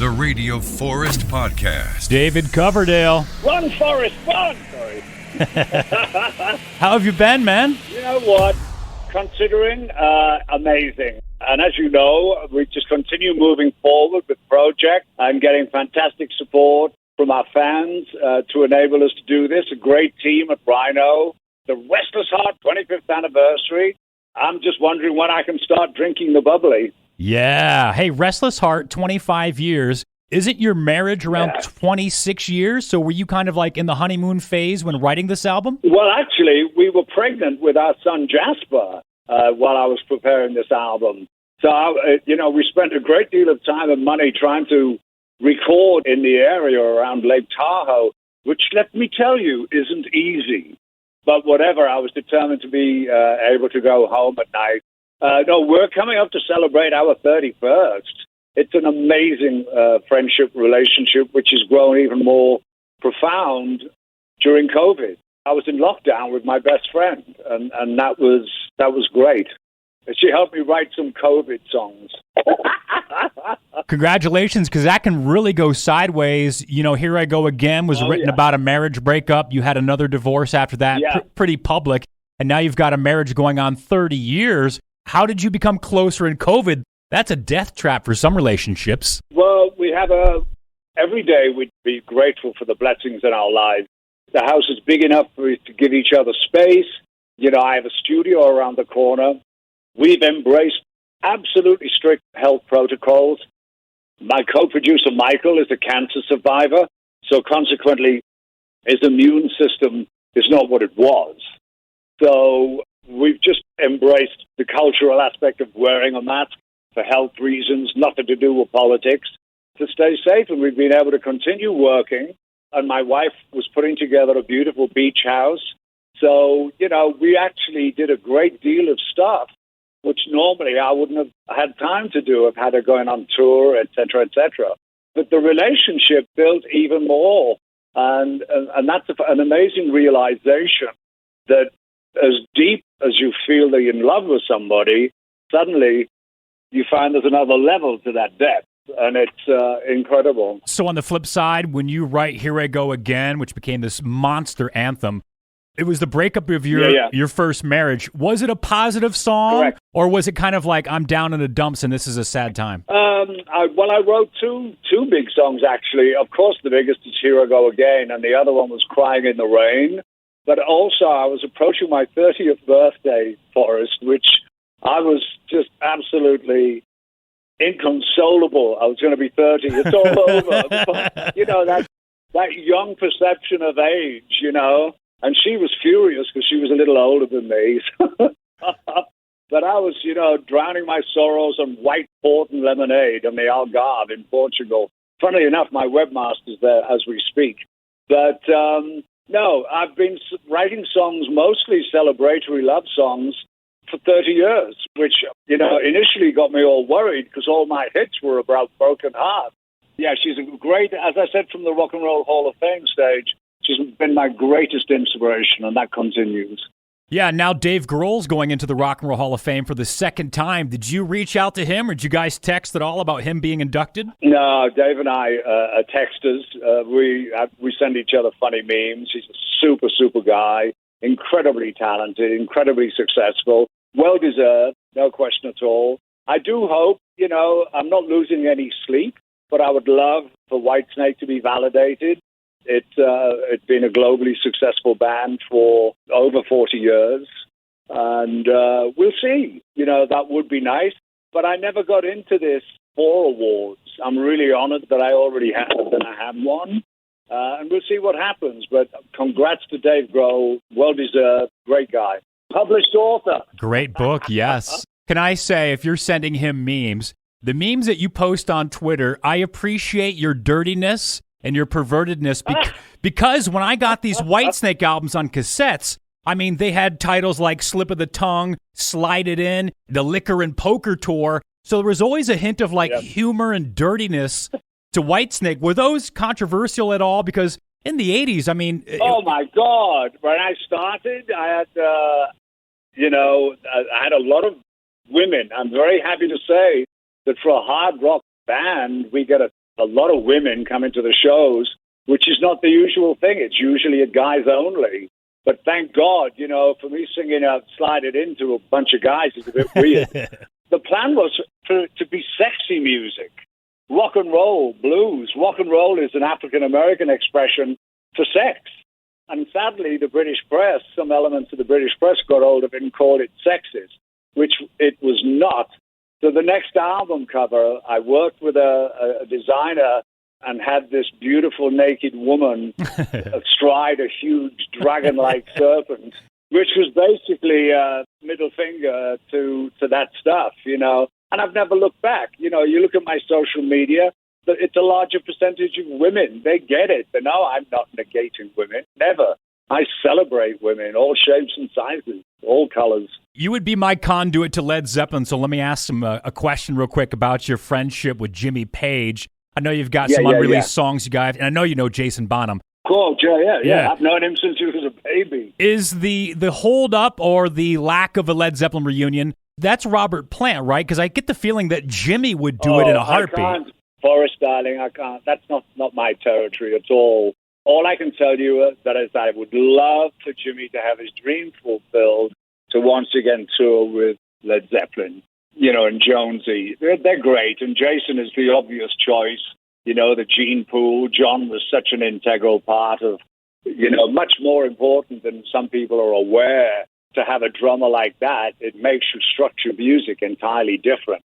the Radio Forest Podcast. David Coverdale. Run, Forrest, run! Sorry. How have you been, man? You know what? Considering, amazing. And as you know, we just continue moving forward with the project and getting fantastic support from our fans to enable us to do this. A great team at Rhino. The Restless Heart 25th anniversary. I'm just wondering when I can start drinking the bubbly. Yeah. Hey, Restless Heart, 25 years. Isn't your marriage around 26 years? So were you kind of like in the honeymoon phase when writing this album? Well, actually, we were pregnant with our son Jasper while I was preparing this album. So, we spent a great deal of time and money trying to record in the area around Lake Tahoe, which, let me tell you, isn't easy. But whatever, I was determined to be able to go home at night. No, we're coming up to celebrate our 31st. It's an amazing friendship relationship, which has grown even more profound during COVID. I was in lockdown with my best friend, and that was great. She helped me write some COVID songs. Congratulations, because that can really go sideways. You know, Here I Go Again was written about a marriage breakup. You had another divorce after that, pretty public. And now you've got a marriage going on 30 years. How did you become closer in COVID? That's a death trap for some relationships. Well, we have every day we'd be grateful for the blessings in our lives. The house is big enough for us to give each other space. You know, I have a studio around the corner. We've embraced absolutely strict health protocols. My co-producer, Michael, is a cancer survivor, so consequently, his immune system is not what it was. So we've just embraced the cultural aspect of wearing a mask for health reasons, nothing to do with politics, to stay safe, and we've been able to continue working. And my wife was putting together a beautiful beach house. So, we actually did a great deal of stuff which normally I wouldn't have had time to do. I've had her going on tour, et cetera, et cetera. But the relationship built even more. And that's an amazing realization that as deep as you feel that you're in love with somebody, suddenly you find there's another level to that depth. And it's incredible. So on the flip side, when you write Here I Go Again, which became this monster anthem, it was the breakup of your first marriage. Was it a positive song? Correct. Or was it kind of like, I'm down in the dumps and this is a sad time? I wrote two big songs, actually. Of course, the biggest is Here I Go Again, and the other one was Crying in the Rain. But also, I was approaching my 30th birthday, Forrest, which I was just absolutely inconsolable. I was going to be 30. It's all over. But, that young perception of age, And she was furious because she was a little older than me. But I was, drowning my sorrows on white port and lemonade in the Algarve in Portugal. Funnily enough, my webmaster's there as we speak. But, no, I've been writing songs, mostly celebratory love songs, for 30 years, which, initially got me all worried because all my hits were about broken hearts. Yeah, she's a great, as I said, from the Rock and Roll Hall of Fame stage, she's been my greatest inspiration, and that continues. Yeah, now Dave Grohl's going into the Rock and Roll Hall of Fame for the second time. Did you reach out to him, or did you guys text at all about him being inducted? No, Dave and I are texters. We send each other funny memes. He's a super, super guy, incredibly talented, incredibly successful, well-deserved, no question at all. I do hope, I'm not losing any sleep, but I would love for Whitesnake to be validated. It's been a globally successful band for over 40 years, and we'll see. That would be nice, but I never got into this for awards. I'm really honored that I already have, and I have one, and we'll see what happens. But congrats to Dave Grohl, well-deserved, great guy. Published author. Great book, yes. Can I say, if you're sending him memes, the memes that you post on Twitter, I appreciate your dirtiness and your pervertedness because when I got these Whitesnake albums on cassettes, I mean, they had titles like Slip of the Tongue, Slide It In, The Liquor and Poker Tour. So there was always a hint of humor and dirtiness to Whitesnake. Were those controversial at all? Because in the 80s, I mean... Oh, my God. When I started, I had, I had a lot of women. I'm very happy to say that for a hard rock band, we get a a lot of women come into the shows, which is not the usual thing. It's usually a guys only. But thank God, for me singing Slide It Into a bunch of guys is a bit weird. The plan was to be sexy music, rock and roll, blues. Rock and roll is an African-American expression for sex. And sadly, the British press, some elements of the British press got hold of it and called it sexist, which it was not. So the next album cover, I worked with a designer and had this beautiful naked woman astride a huge dragon-like serpent, which was basically a middle finger to that stuff, And I've never looked back. You look at my social media, it's a larger percentage of women. They get it. They know I'm not negating women. Never. I celebrate women, all shapes and sizes, all colors. You would be my conduit to Led Zeppelin, so let me ask a question real quick about your friendship with Jimmy Page. I know you've got some unreleased songs you guys, and I know you know Jason Bonham. Cool, yeah. I've known him since he was a baby. Is the hold up or the lack of a Led Zeppelin reunion, that's Robert Plant, right? Because I get the feeling that Jimmy would do it in a heartbeat. I can't. Forrest, darling, I can't. That's not my territory at all. All I can tell you is I would love for Jimmy to have his dream fulfilled, to once again tour with Led Zeppelin, and Jonesy. They're great, and Jason is the obvious choice. The gene pool. John was such an integral part of, much more important than some people are aware. To have a drummer like that, it makes you structure music entirely different.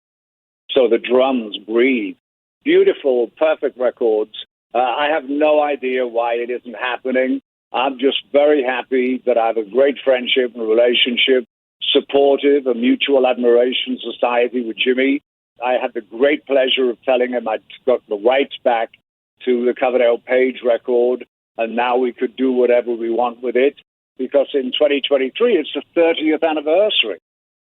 So the drums breathe. Beautiful, perfect records. I have no idea why it isn't happening. I'm just very happy that I have a great friendship and relationship, supportive, a mutual admiration society with Jimmy. I had the great pleasure of telling him I'd got the rights back to the Coverdale Page record, and now we could do whatever we want with it, because in 2023, it's the 30th anniversary,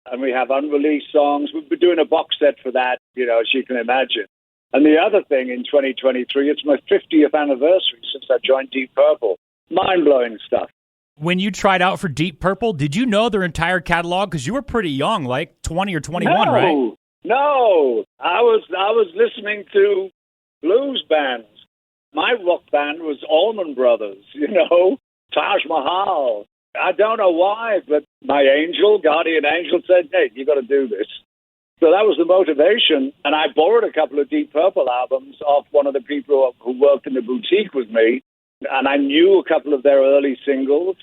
and we have unreleased songs. We've been doing a box set for that, as you can imagine. And the other thing in 2023, it's my 50th anniversary since I joined Deep Purple. Mind-blowing stuff. When you tried out for Deep Purple, did you know their entire catalog? Because you were pretty young, like 20 or 21, right? No. I was listening to blues bands. My rock band was Allman Brothers, Taj Mahal. I don't know why, but my guardian angel said, hey, you got to do this. So that was the motivation, and I borrowed a couple of Deep Purple albums off one of the people who worked in the boutique with me, and I knew a couple of their early singles.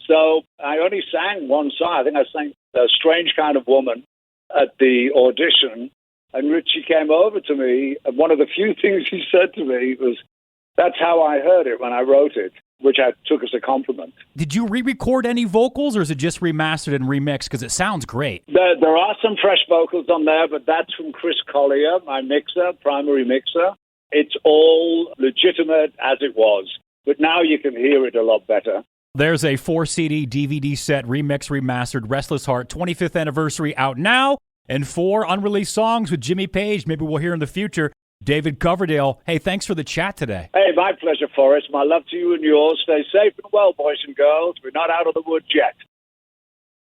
So I only sang one song. I think I sang A Strange Kind of Woman at the audition, and Richie came over to me, and one of the few things he said to me was, that's how I heard it when I wrote it, which I took as a compliment. Did you re-record any vocals, or is it just remastered and remixed? Because it sounds great. There are some fresh vocals on there, but that's from Chris Collier, my primary mixer. It's all legitimate as it was, but now you can hear it a lot better. There's a 4-CD DVD set, remix, remastered, Restless Heart, 25th anniversary out now, and 4 unreleased songs with Jimmy Page. Maybe we'll hear in the future. David Coverdale, hey, thanks for the chat today. Hey, my pleasure, Forrest. My love to you and yours. Stay safe and well, boys and girls. We're not out of the woods yet.